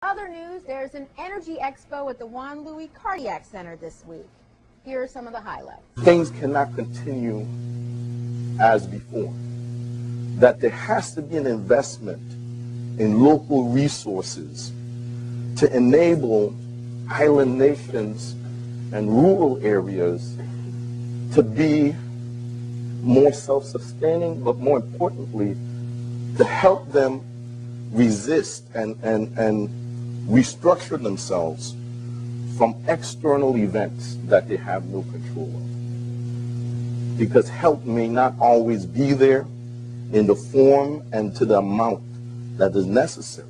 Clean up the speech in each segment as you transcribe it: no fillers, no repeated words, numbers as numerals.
Other news, there's an energy expo at the Juan Louis Cardiac Center this week. Here are some of the highlights. Things cannot continue as before. That there has to be an investment in local resources to enable island nations and rural areas to be more self-sustaining, but more importantly, to help them resist and restructure themselves from external events that they have no control of. Because help may not always be there in the form and to the amount that is necessary.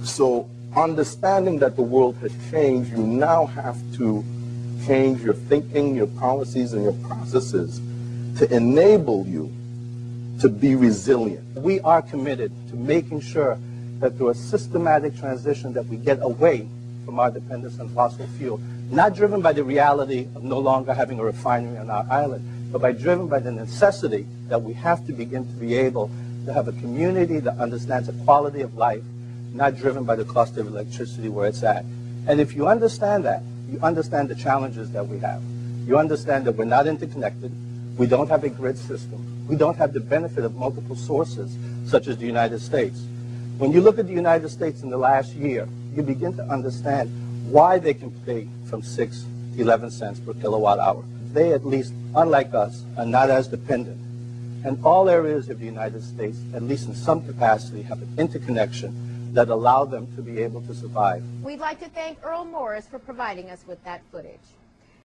So understanding that the world has changed, you now have to change your thinking, your policies, and your processes to enable you to be resilient. We are committed to making sure that through a systematic transition that we get away from our dependence on fossil fuel, not driven by the reality of no longer having a refinery on our island, but driven by the necessity that we have to begin to be able to have a community that understands the quality of life, not driven by the cost of electricity where it's at. And if you understand that, you understand the challenges that we have. You understand that we're not interconnected, we don't have a grid system, we don't have the benefit of multiple sources, such as the United States. When you look at the United States in the last year, you begin to understand why they can pay from 6 to 11 cents per kilowatt hour. They, at least, unlike us, are not as dependent. And all areas of the United States, at least in some capacity, have an interconnection that allow them to be able to survive. We'd like to thank Earl Morris for providing us with that footage.